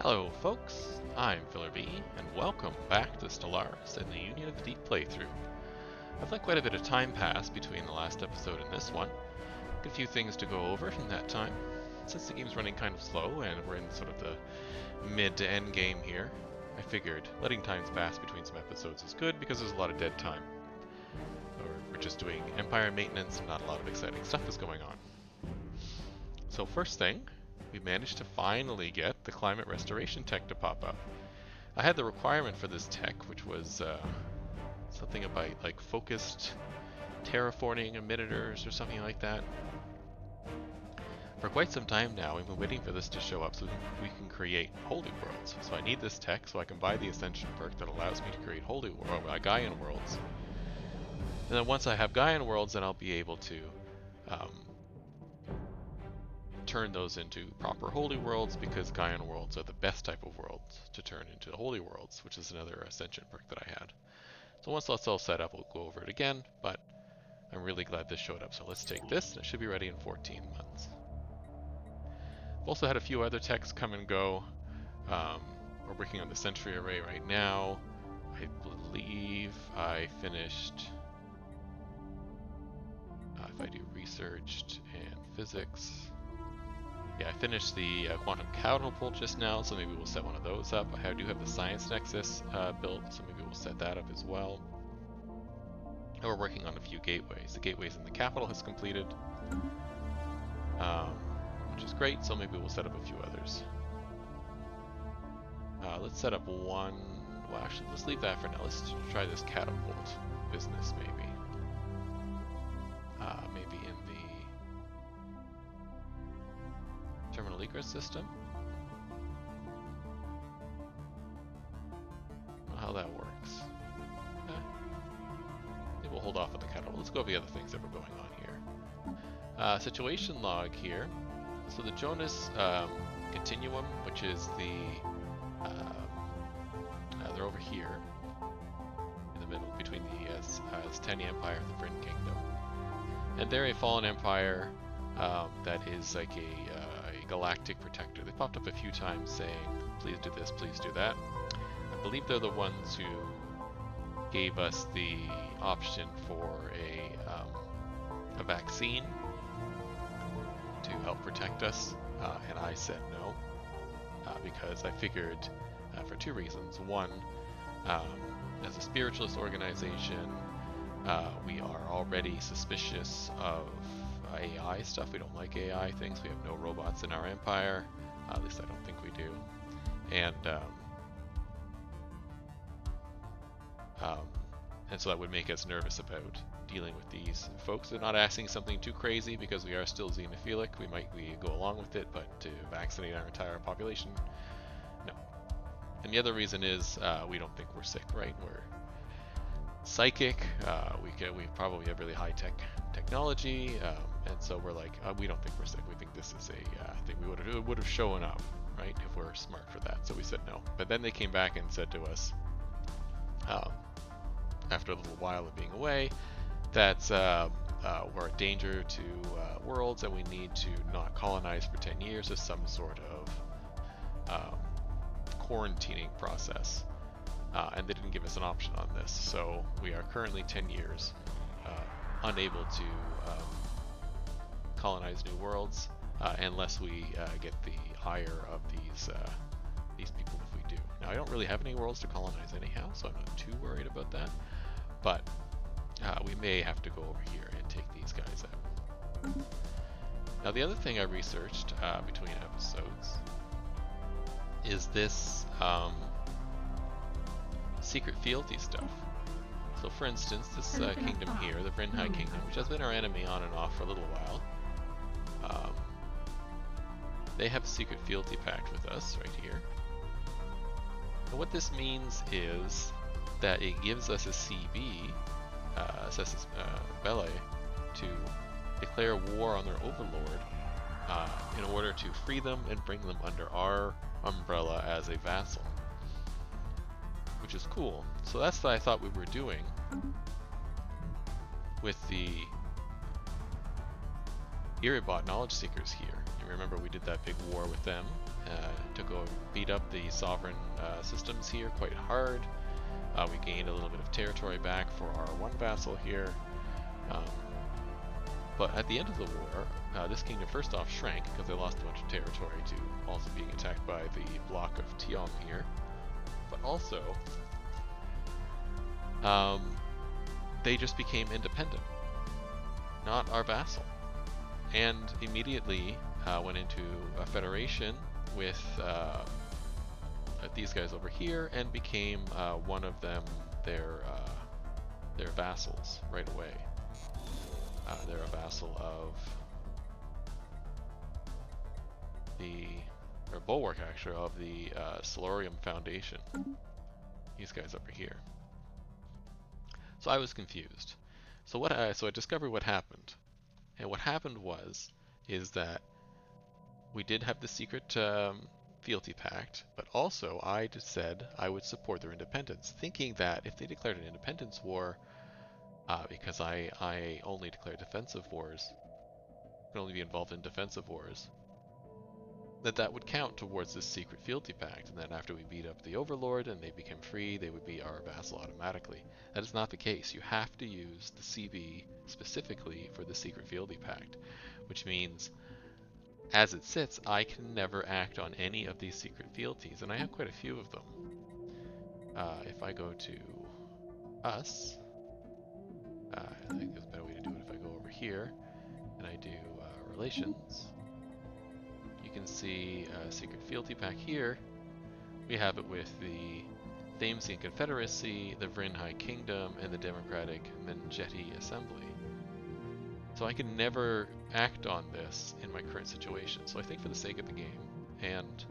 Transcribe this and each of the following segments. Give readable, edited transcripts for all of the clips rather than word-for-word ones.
Hello folks, I'm Filler B, and welcome back to Stellaris in the Union of Deep playthrough. I've let quite a bit of time pass between the last episode and this one. Got a few things to go over in that time. Since the game's running kind of slow and we're in sort of the mid to end game here, I figured letting time pass between some episodes is good because there's a lot of dead time. We're just doing Empire maintenance and not a lot of exciting stuff is going on. So first thing, we managed to finally get the climate restoration tech to pop up. I had the requirement for this tech, which was something about like focused terraforming emitters or something like that. For quite some time now, we've been waiting for this to show up so we can create holy worlds. So I need this tech so I can buy the Ascension perk that allows me to create Gaian worlds. And then once I have Gaian worlds, then I'll be able to turn those into proper holy worlds, because Gaian worlds are the best type of worlds to turn into holy worlds, which is another Ascension perk that I had. So once that's all set up, we'll go over it again, but I'm really glad this showed up. So let's take this, and it should be ready in 14 months. I've also had a few other techs come and go. We're working on the Sentry Array right now. I believe I finished, if I do research and physics, yeah, I finished the quantum catapult just now, so maybe we'll set one of those up. I do have the science nexus built, so maybe we'll set that up as well. And we're working on a few gateways. The gateways in the capital has completed, which is great, so maybe we'll set up a few others. Let's set up one. Well, actually, let's leave that for now. Let's try this catapult business, maybe. Maybe in the terminal egress system. I don't know how that works. Maybe we'll hold off on the catapult. Let's go over the other things that were going on here. Situation log here. So the Jonas Continuum, which is the they're over here in the middle between the Aztani Empire and the Vryn Kingdom, and they're a fallen empire that is like a galactic protector. They popped up a few times saying, please do this, please do that. I believe they're the ones who gave us the option for a vaccine to help protect us, and I said no, because I figured for two reasons. One, as a spiritualist organization, we are already suspicious of AI stuff. We don't like AI things. We have no robots in our empire. At least I don't think we do. And so that would make us nervous about dealing with these folks. They're not asking something too crazy because we are still xenophilic. We go along with it, but to vaccinate our entire population, no. And the other reason is we don't think we're sick, right? We're psychic. We probably have really high technology, and so we're like, we don't think we're sick. We think this is a thing we would have shown up, right, if we're smart for that. So we said no. But then they came back and said to us, after a little while of being away, that we're a danger to worlds, and we need to not colonize for 10 years as some sort of quarantining process. And they didn't give us an option on this, so we are currently 10 years unable to colonize new worlds unless we get the hire of these people if we do. Now, I don't really have any worlds to colonize anyhow, so I'm not too worried about that, but we may have to go over here and take these guys out. Now, the other thing I researched between episodes is this secret fealty stuff. So for instance, this kingdom here, the Vryn Kingdom, which has been our enemy on and off for a little while, they have a secret fealty pact with us right here. And what this means is that it gives us a CB, Cessus Belli, to declare war on their Overlord in order to free them and bring them under our umbrella as a vassal, which is cool. So that's what I thought we were doing with the Erebot Knowledge Seekers here. You remember we did that big war with them beat up the sovereign systems here quite hard. We gained a little bit of territory back for our one vassal here. But at the end of the war, this kingdom first off shrank because they lost a bunch of territory to also being attacked by the block of Tiong here. But also, they just became independent, not our vassal, and immediately went into a federation with these guys over here and became one of them their vassals right away. They're a vassal of or bulwark actually, of the Solarium Foundation. These guys over here. So I was confused. So I discovered what happened. And what happened is that we did have the secret fealty pact, but also I just said I would support their independence, thinking that if they declared an independence war, because I only declare defensive wars, can only be involved in defensive wars, that would count towards this secret fealty pact, and then after we beat up the Overlord and they became free, they would be our vassal automatically. That is not the case. You have to use the CB specifically for the secret fealty pact, which means as it sits, I can never act on any of these secret fealties, and I have quite a few of them. If I go to us, I think there's a better way to do it if I go over here and I do relations. You can see secret fealty pact here. We have it with the Thamesian Confederacy, the Vryn High Kingdom, and the Democratic Mengeti Assembly. So I can never act on this in my current situation. So I think for the sake of the game, and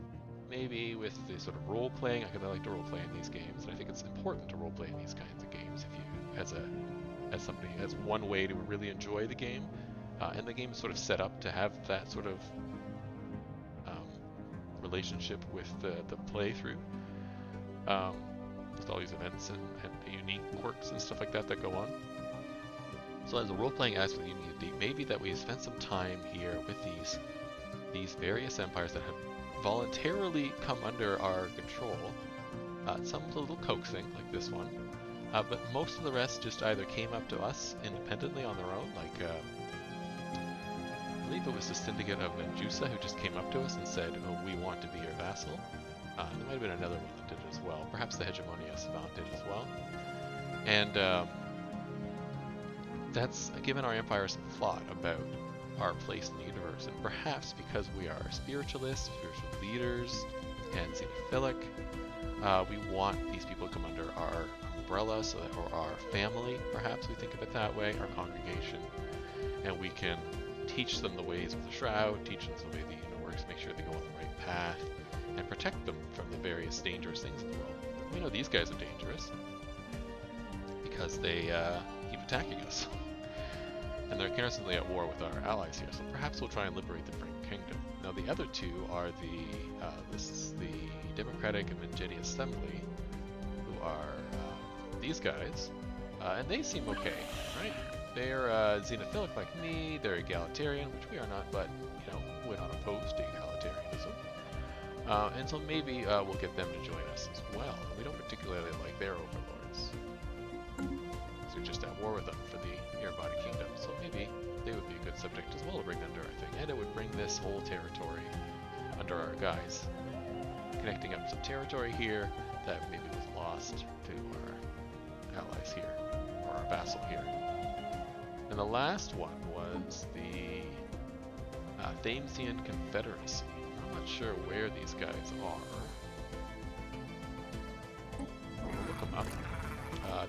maybe with the sort of role playing, I like to role play in these games, and I think it's important to role play in these kinds of games if you, as one way to really enjoy the game, and the game is sort of set up to have that sort of relationship with the playthrough, with all these events and the unique quirks and stuff like that go on. So as a role-playing aspect, you need to maybe that we spend some time here with these various empires that have voluntarily come under our control. Some a little coaxing, like this one, but most of the rest just either came up to us independently on their own, like I believe it was the Syndicate of Menjusa who just came up to us and said, "Oh, we want to be your vassal." There might have been another one that did it as well. Perhaps the Hegemonia Savant did as well. And that's given our empire some thought about our place in the universe, and perhaps because we are spiritualists, spiritual leaders, and xenophilic, we want these people to come under our umbrella, or our family, perhaps we think of it that way, our congregation, and we can teach them the ways of the Shroud, teach them the way the unit works, make sure they go on the right path, and protect them from the various dangerous things in the world. We know these guys are dangerous because they keep attacking us. And they're constantly at war with our allies here, so perhaps we'll try and liberate the Vryn Kingdom. Now the other two are the Democratic and Mengeti Assembly, who are these guys, and they seem okay, right? They're xenophilic like me, they're egalitarian, which we are not, but we're not opposed to egalitarianism. And so maybe we'll get them to join us as well. We don't particularly like their overlords. So we're just at war with them for the Erebody Kingdom, so maybe they would be a good subject as well to bring under our thing, and it would bring this whole territory under our guise, connecting up some territory here that maybe was lost to our allies here, or our vassal here. And the last one was the Thamesian Confederacy. I'm not sure where these guys are. Look them up.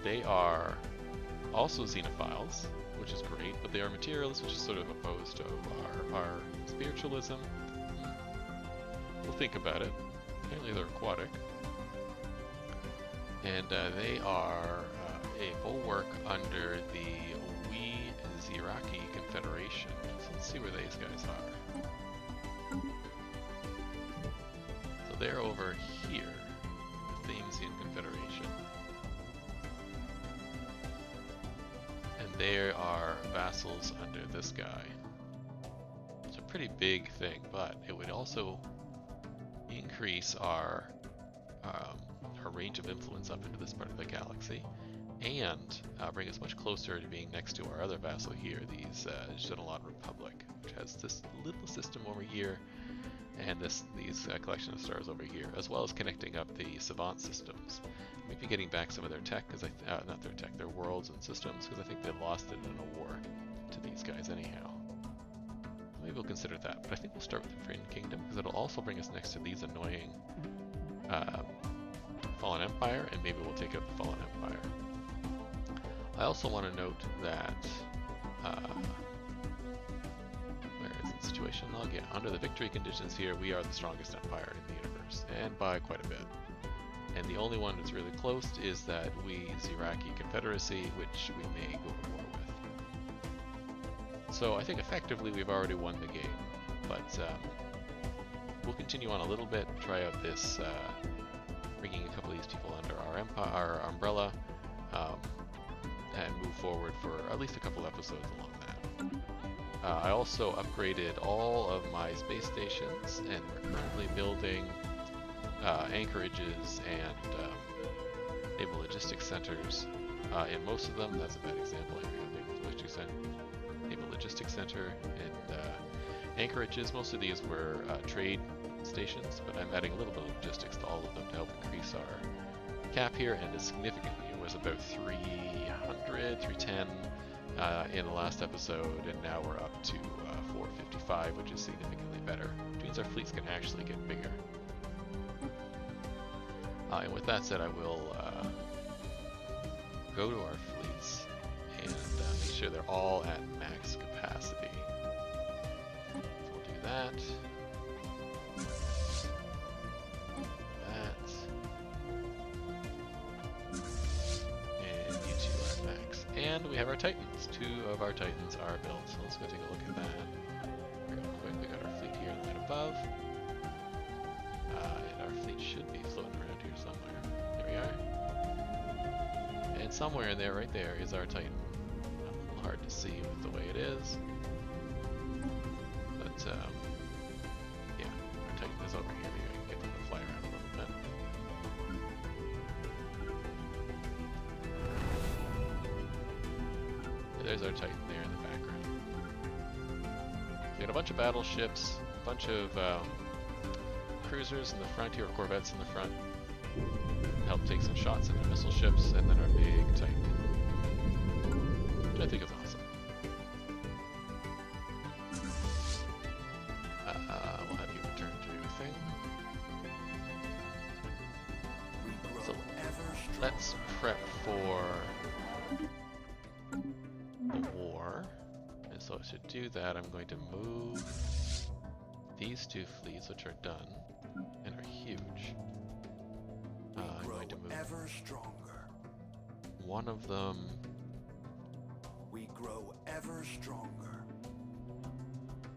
They are also xenophiles, which is great, but they are materialists, which is sort of opposed to our spiritualism. We'll think about it. Apparently they're aquatic. And they are a bulwark under the Ziraki Confederation. So let's see where these guys are. So they're over here, the Thamesian Confederation. And they are vassals under this guy. It's a pretty big thing, but it would also increase our range of influence up into this part of the galaxy, and bring us much closer to being next to our other vassal here, the Shroud Republic, which has this little system over here, and these collection of stars over here, as well as connecting up the Savant systems. Maybe getting back some of their tech, because not their tech, their worlds and systems, because I think they lost it in a war to these guys anyhow. Maybe we'll consider that, but I think we'll start with the Friend Kingdom, because it'll also bring us next to these annoying Fallen Empire, and maybe we'll take out the Fallen Empire. I also want to note that, where is the situation log? Yeah, under the victory conditions here, we are the strongest empire in the universe, and by quite a bit. And the only one that's really close is that Ziraki Confederacy, which we may go to war with. So I think effectively we've already won the game, but we'll continue on a little bit, try out this, bringing a couple of these people under our umbrella, and move forward for at least a couple episodes along that. I also upgraded all of my space stations, and we're currently building anchorages and naval logistics centers in most of them. That's a bad example. Here we go, naval logistics center and anchorages. Most of these were trade stations, but I'm adding a little bit of logistics to all of them to help increase our cap here, and significantly. It was about 300, 310 in the last episode, and now we're up to 455, which is significantly better, which means our fleets can actually get bigger. And with that said, I will go to our fleets and make sure they're all at max capacity. So we'll do that. And we have our Titans. 2 of our Titans are built, so let's go take a look at that real quick. We got our fleet here right above. And our fleet should be floating around here somewhere. There we are. And somewhere in there, right there, is our Titan. A little hard to see with the way it is. But, yeah, our Titan is over here. Maybe I can get them to fly around a little bit. There's our Titan there in the background. So we got a bunch of battleships, a bunch of cruisers in the front here, or corvettes in the front. Help take some shots at the missile ships, and then our big Titan, which I think is awesome. We'll have you return to your thing. So let's prep for war, and so to do that I'm going to move these 2 fleets, which are done and are huge. I'm going to move ever stronger. One of them. We grow ever stronger.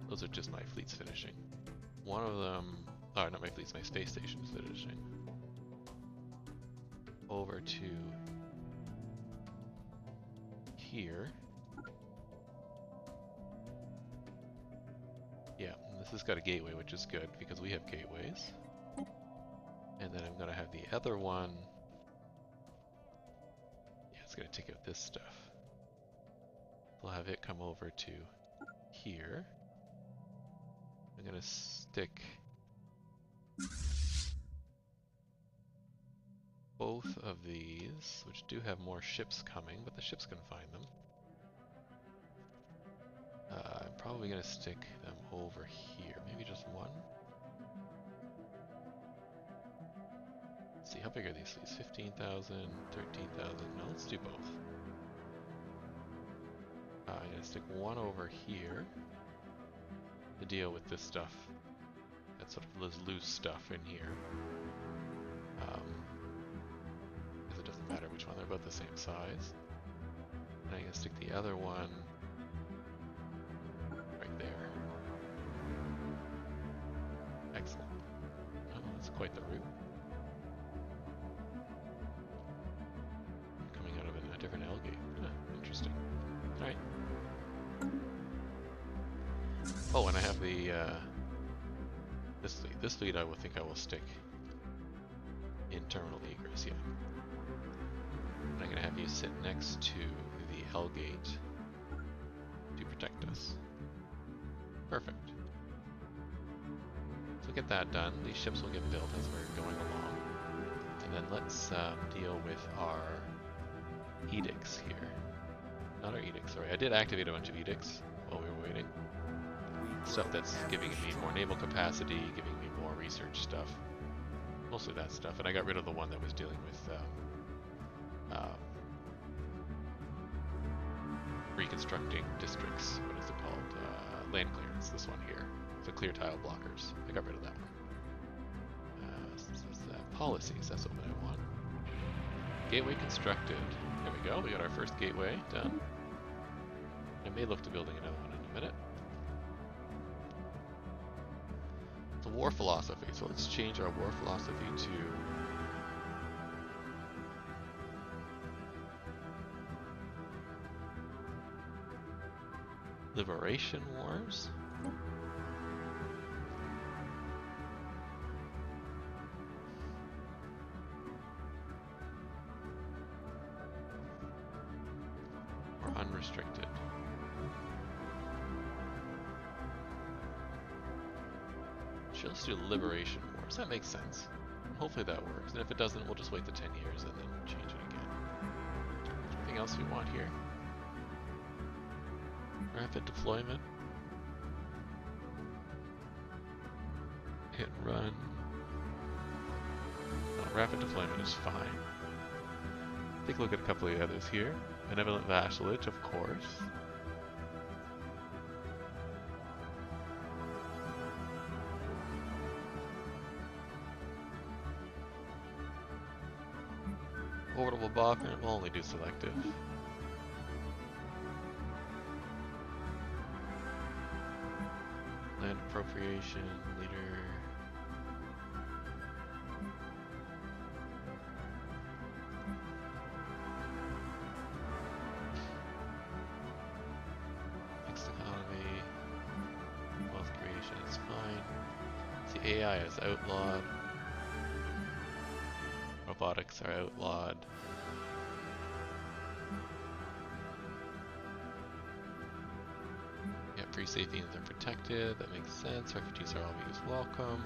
Those are just my fleets finishing. One of them, oh, not my fleets, my space stations finishing. Over to here. Yeah, this has got a gateway, which is good because we have gateways. And then I'm going to have the other one. Yeah, it's going to take out this stuff. We'll have it come over to here. I'm going to stick both of these, which do have more ships coming, but the ships can find them. I'm probably going to stick them over here. Maybe just one? Let's see, how big are these fleets? 15,000, 13,000. No, let's do both. I'm going to stick one over here to deal with this stuff. That sort of loose stuff in here. Because it doesn't matter which one, they're both the same size. And I'm going to stick the other one right there. Excellent. Oh, that's quite the route. Coming out of a different L gate. Huh, interesting. Alright. Oh, and I have the This fleet I will think I will stick in terminal egress, yeah. And I'm going to have you sit next to the Hell Gate to protect us. Perfect. So get that done. These ships will get built as we're going along. And then let's deal with our edicts here. Not our edicts, sorry. I did activate a bunch of edicts while we were waiting. Stuff that's giving me more naval capacity, giving me more research stuff. Mostly that stuff. And I got rid of the one that was dealing with reconstructing districts. What is it called? Land clearance, this one here. The clear tile blockers. I got rid of that one. Policies, that's what I want. Gateway constructed. There we go, we got our first gateway done. I may look to building another one in a minute. The war philosophy, so let's change our war philosophy to Liberation Wars. Or unrestricted. Sure, let's do Liberation Wars. That makes sense. Hopefully that works. And if it doesn't, we'll just wait the 10 years and then change it again. Anything else we want here? Rapid deployment. Hit run. No, rapid deployment is fine. Take a look at a couple of the others here. Benevolent vassalage, of course. Orbital bombardment, we'll only do selective. Land appropriation, leader. Mixed economy. Wealth creation is fine. The AI is outlawed. Robotics are outlawed. Yeah, pre-Sapiens are protected, that makes sense. Refugees are always welcome.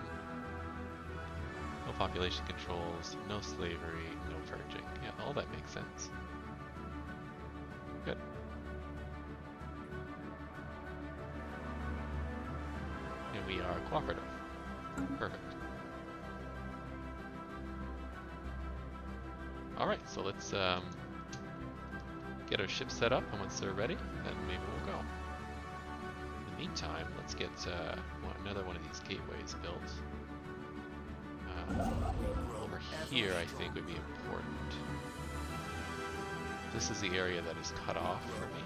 No population controls, no slavery, no purging. Yeah, all that makes sense. Good. And we are cooperative. Perfect. Alright, so let's get our ship set up, and once they're ready, then maybe we'll go. In the meantime, let's get another one of these gateways built. Over here, I think, would be important. This is the area that is cut off for me.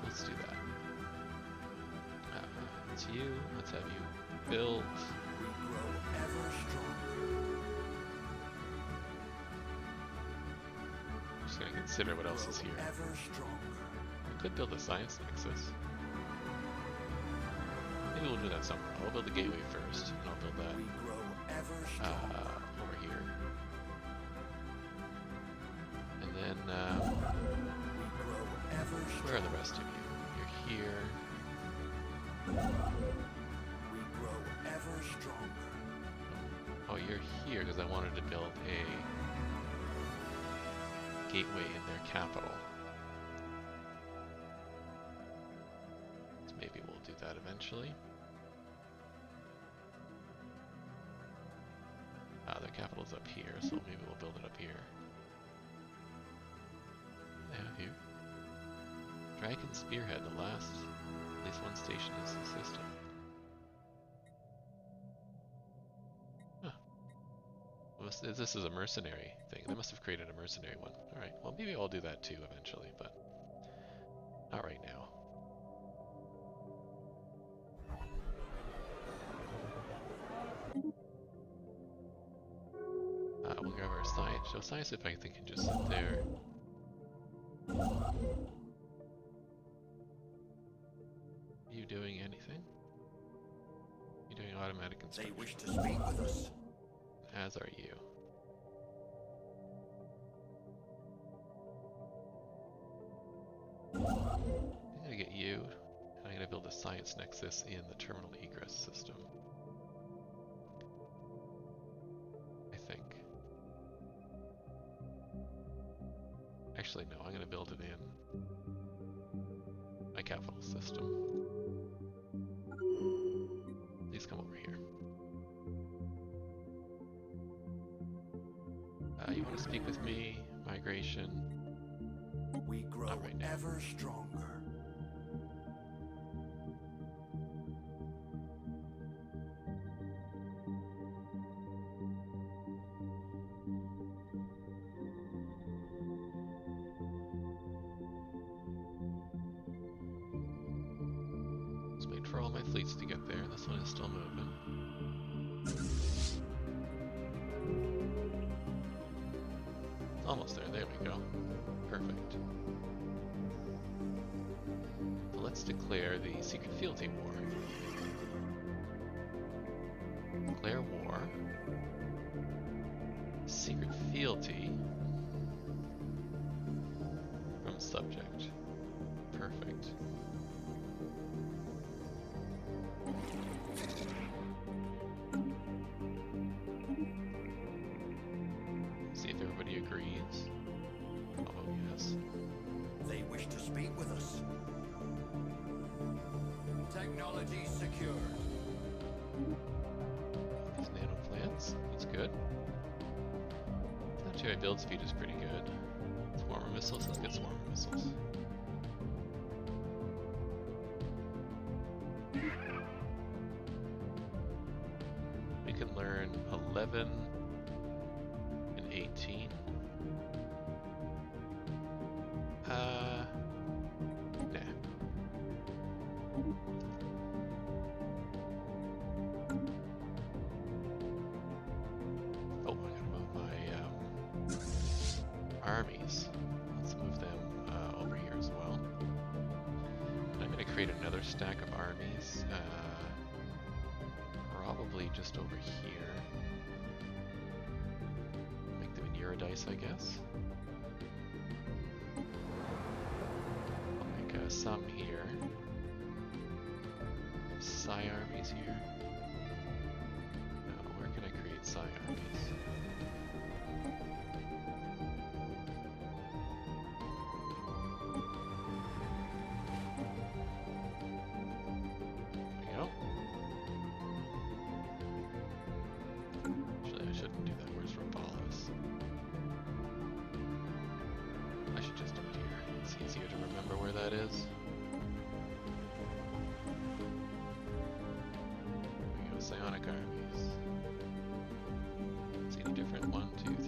Let's do that. It's you. Let's have you built. Just gonna consider what else is here. We could build a science nexus. Maybe we'll do that somewhere. I'll build the gateway first, and I'll build that over here. And then, where are the rest of you? You're here. Oh, you're here because I wanted to build a gateway in their capital. So maybe we'll do that eventually. Their capital's up here, so maybe we'll build it up here. They have you. Dragon Spearhead, the last, at least one station in the system. Huh. This is a mercenary thing. They must have created a mercenary one. Alright, well maybe I'll do that too eventually, but not right now. We'll grab our science. So science, if I think, can just sit there. Are you doing anything? automatic They inspection. wish to speak with us. As are you. I'm gonna get you, and I'm gonna build a science nexus in the terminal egress system. I think. Actually, no, I'm gonna build it in my capital system. Please come over here. You want to speak with me? Migration? We grow Not right now. ever stronger. Let's wait for all my fleets to get there. This one is still moving. Almost there. There we go. Perfect. So let's declare the secret fealty war. Declare war. Secret fealty from subject. Perfect. See if everybody agrees. Oh, yes. They wish to speak with us. Technology secured. These nano plants. That's good. Actually, my build speed is pretty good. Swarmer missiles. Let's get swarmer missiles. We can learn 11 and 18. Nah. Oh, I gotta move my armies. Let's move them over here as well. And I'm gonna create another stack of armies. Probably just over here. Make them in Eurydice, I guess. I'll make some here. Psi armies here. No, where can I create Psi armies? There we go. Actually, I shouldn't do that. Where's Rapalis? I should just do it here. It's easier to remember where that is. There we go, psionic armies. See any different? 1, 2, 3,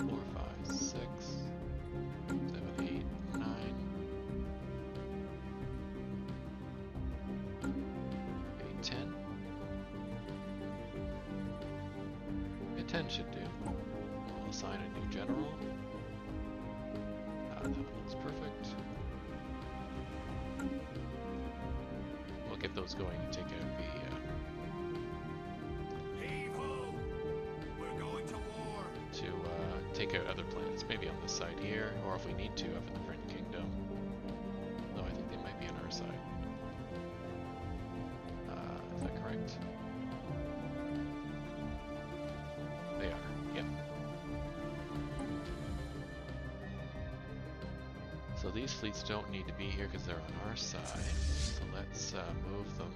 4, 5, 6, 7, 8, 9. Maybe 10. 10 should do. We'll assign a new general. That one looks perfect. We'll get those going and take out Heave-ho! We're going to war. take out other planets. Maybe on this side here, or if we need to, up in the Friend Kingdom. Though I think they might be on our side. Is that correct? They are, yep. So these fleets don't need to be here because they're on our side. So let's move them.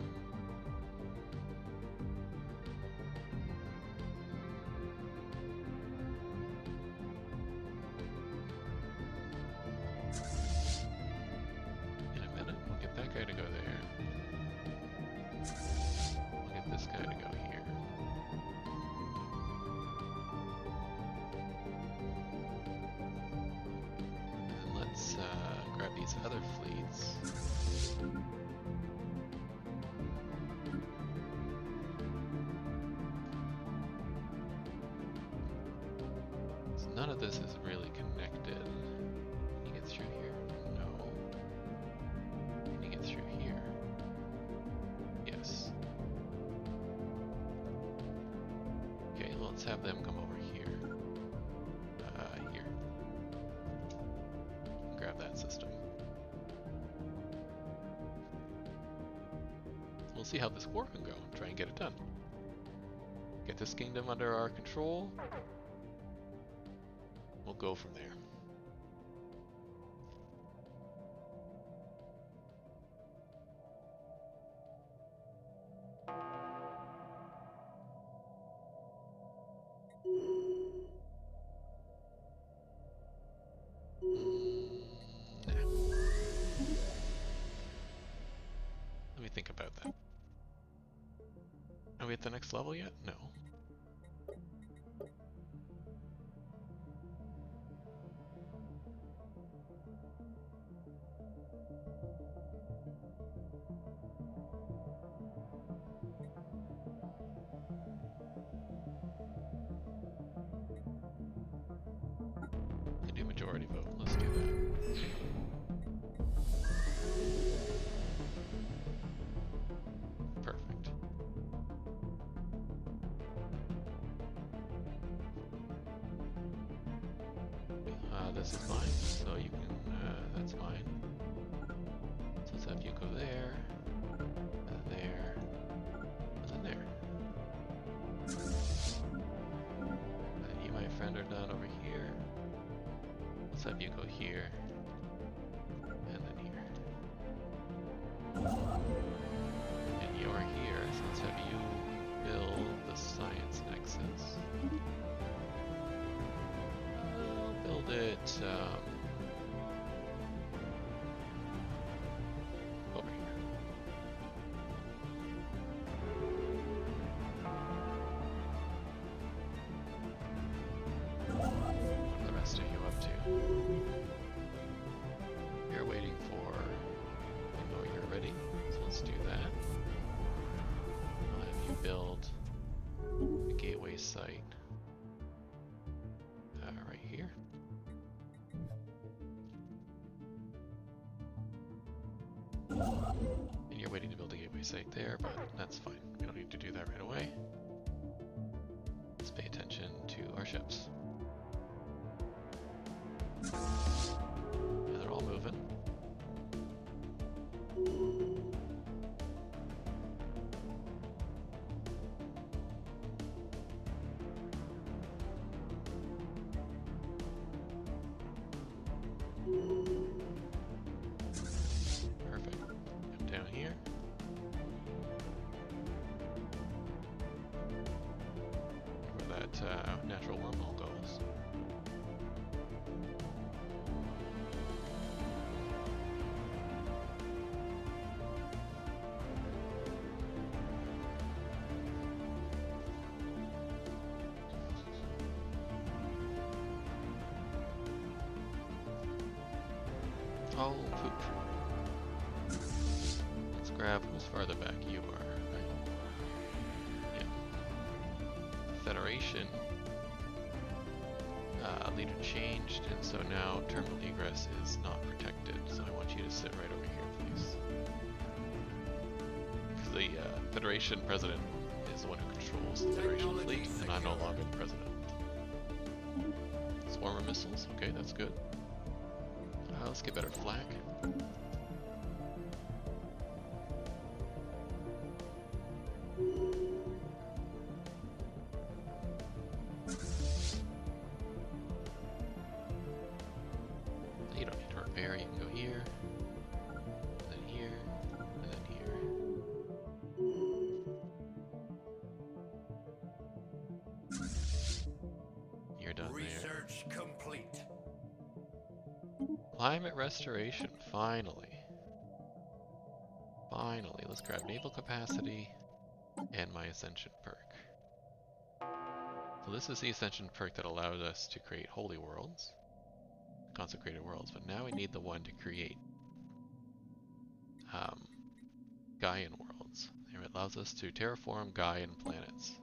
In a minute, we'll get that guy to go there. We'll get this guy to go here. And let's grab these other fleets. So none of this is really connected. Can you get through here? No. Can you get through here? let's have them come over here. Here. Grab that system. We'll see how this war can go and try and get it done. Get this kingdom under our control. We'll go from there. Nah. Let me think about that. Are we at the next level yet? No. I do majority vote. Let's do that. Perfect. This is mine, so you can, that's mine. So let's have you go there, and then there, and then there. And then you, my friend, are done over here. Let's have you go here, and then here. And you are here, so let's have you build the science nexus. Build it over here. What are the rest of you up to? You're waiting for, I know you're ready, so let's do that. I'll have you build a gateway site right here. And you're waiting to build a gateway site there, but that's fine. We don't need to do that right away. Let's pay attention to our ships. And they're all moving. Perfect. Come down here. Where that natural wormhole goes. Oh, poop. Let's grab who's farther back. You are, right? Yeah. Federation. Leader changed, and so now terminal egress is not protected. So I want you to sit right over here, please. Because the Federation president is the one who controls the Federation fleet, and I'm no longer the president. Swarmer missiles. Okay, that's good. Let's get better flak. You don't need to repair, you can go here, and then here, and then here. You're done there. Research complete. Climate restoration, finally. Finally, let's grab naval capacity and my ascension perk. So this is the ascension perk that allows us to create holy worlds, consecrated worlds, but now we need the one to create Gaian worlds. And it allows us to terraform Gaian planets.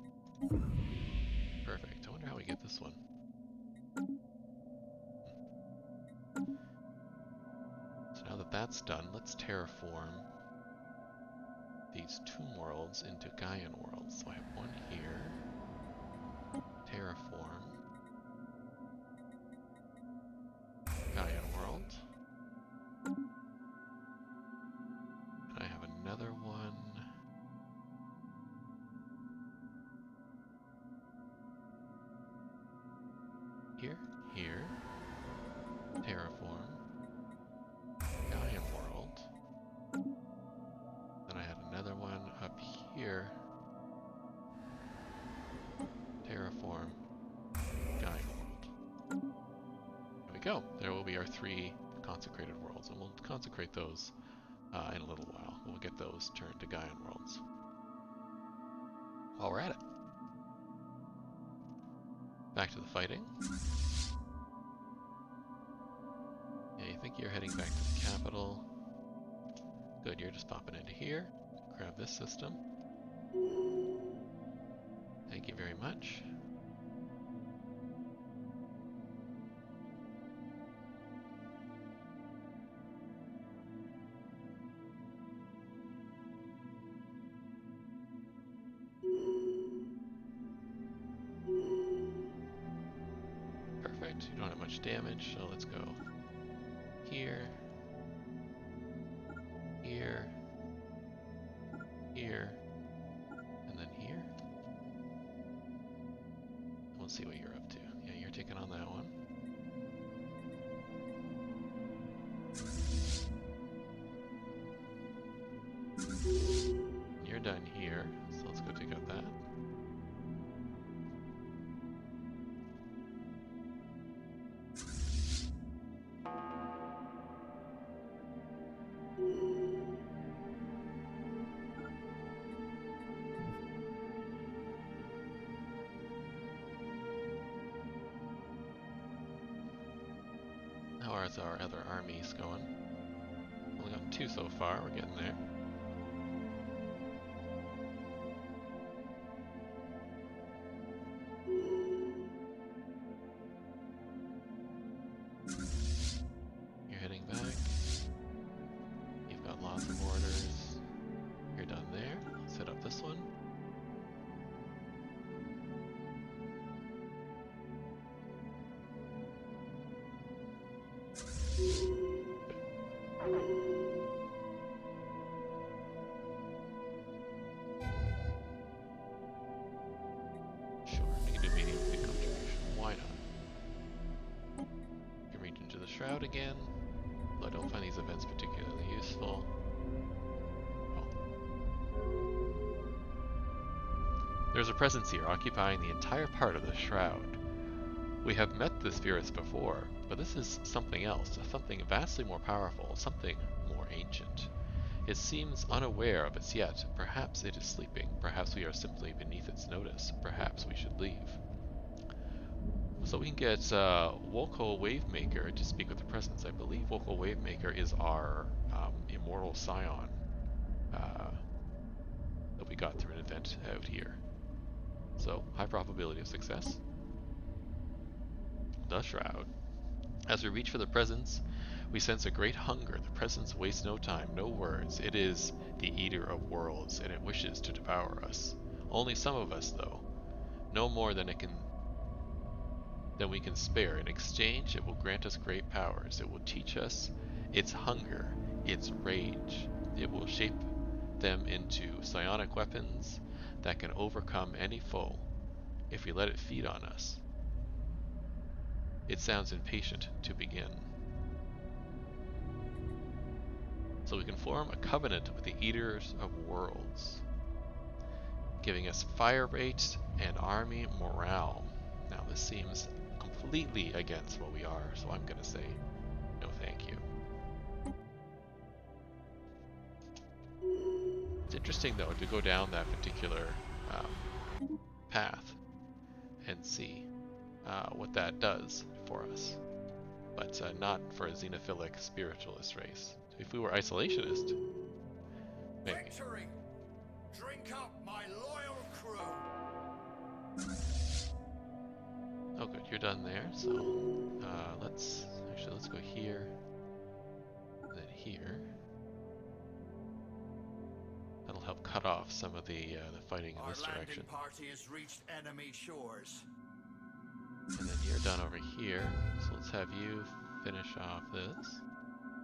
Perfect. I wonder how we get this one. So now that that's done, let's terraform these tomb worlds into Gaian worlds. So I have one here. terraform Gaia world. And I have another one. Here, terraform Gaia world. Then I had another one up here, terraform Gaia world. There we go. There will be our 3 consecrated worlds, and we'll consecrate those in a little while. We'll get those turned to Gaian worlds while we're at it. Back to the fighting. Yeah, you think you're heading back to the capital. Good, you're just popping into here. Grab this system. Thank you very much. Perfect, you don't have much damage, so let's go here, here, here, and then here. We'll see what you're up to. Yeah, you're taking on that one. You're done here, so let's go take out that. How are our other armies going? Only got 2 so far, we're getting there. You're heading back. You've got lots of orders. You're done there. Set up this one. Sure, you can do medium big contribution. Why not? You can reach into the Shroud again, though I don't find these events particularly useful. Oh. There's a presence here occupying the entire part of the Shroud. We have met this virus before, but this is something else, something vastly more powerful, something more ancient. It seems unaware of us yet. Perhaps it is sleeping. Perhaps we are simply beneath its notice. Perhaps we should leave. So we can get Wolko Wavemaker to speak with the presence. I believe Wolko Wavemaker is our immortal scion that we got through an event out here. So, high probability of success. The Shroud. As we reach for the presence, we sense a great hunger. The presence wastes no time, no words. It is the Eater of Worlds, and it wishes to devour us. Only some of us, though. No more than we can spare. In exchange, it will grant us great powers. It will teach us its hunger, its rage. It will shape them into psionic weapons that can overcome any foe if we let it feed on us. It sounds impatient to begin. So we can form a covenant with the Eaters of Worlds, giving us fire rate and army morale. Now this seems completely against what we are, so I'm going to say no thank you. It's interesting though to go down that particular path and see what that does for us, but not for a xenophilic spiritualist race. If we were isolationist, maybe. Victory! Drink up, my loyal crew! Oh good, you're done there, so let's go here, and then here. That'll help cut off some of the fighting in this direction. Our landing party has reached enemy shores. And then you're done over here. So let's have you finish off this.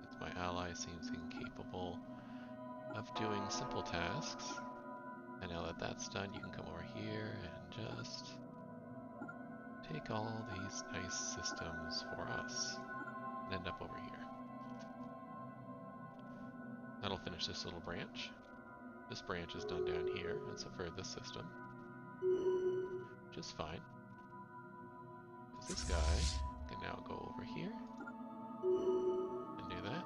Since my ally seems incapable of doing simple tasks. And now that that's done, you can come over here and just take all these nice systems for us and end up over here. That'll finish this little branch. This branch is done down here. That's for this system. Which is fine. Because this guy can now go over here and do that.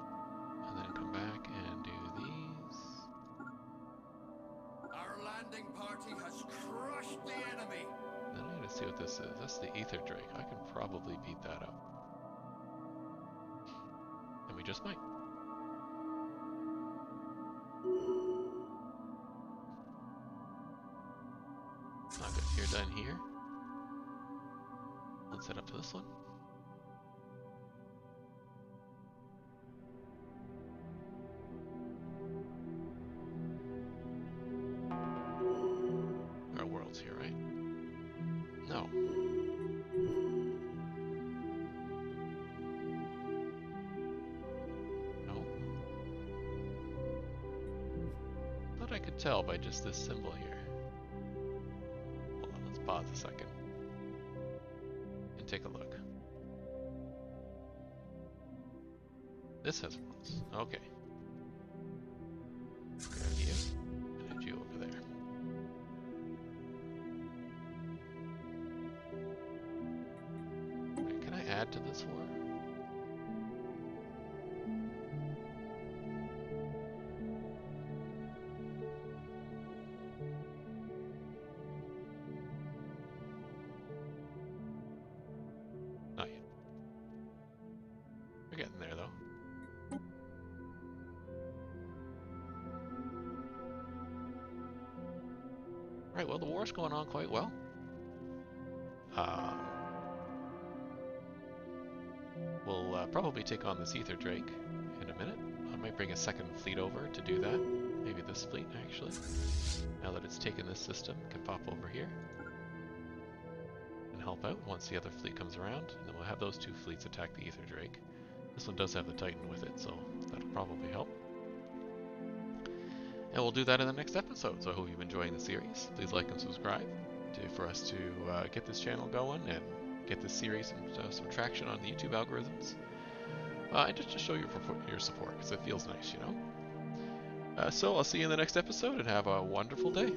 And then come back and do these. Our landing party has crushed the enemy. Then I gotta see what this is. That's the Ether Drake. I can probably beat that up. And we just might. Not good. You're done here. Let's head up to this one. Our world's here, right? No. No. Thought I could tell by just this symbol here. Hold on, let's pause a second. And take a look. This has worlds. Okay. Grab you, and add you over there. Right, can I add to this war? Not yet. We're getting there though. Right, well, the war's going on quite well. We'll probably take on this Ether Drake in a minute. I might bring a second fleet over to do that. Maybe this fleet, actually. Now that it's taken this system, can pop over here and help out once the other fleet comes around. And then we'll have those two fleets attack the Ether Drake. This one does have the Titan with it, so that'll probably help. And we'll do that in the next episode, so I hope you've been enjoying the series. Please like and subscribe for us to get this channel going and get this series some traction on the YouTube algorithms. And just to show your support, because it feels nice, you know? So I'll see you in the next episode, and have a wonderful day.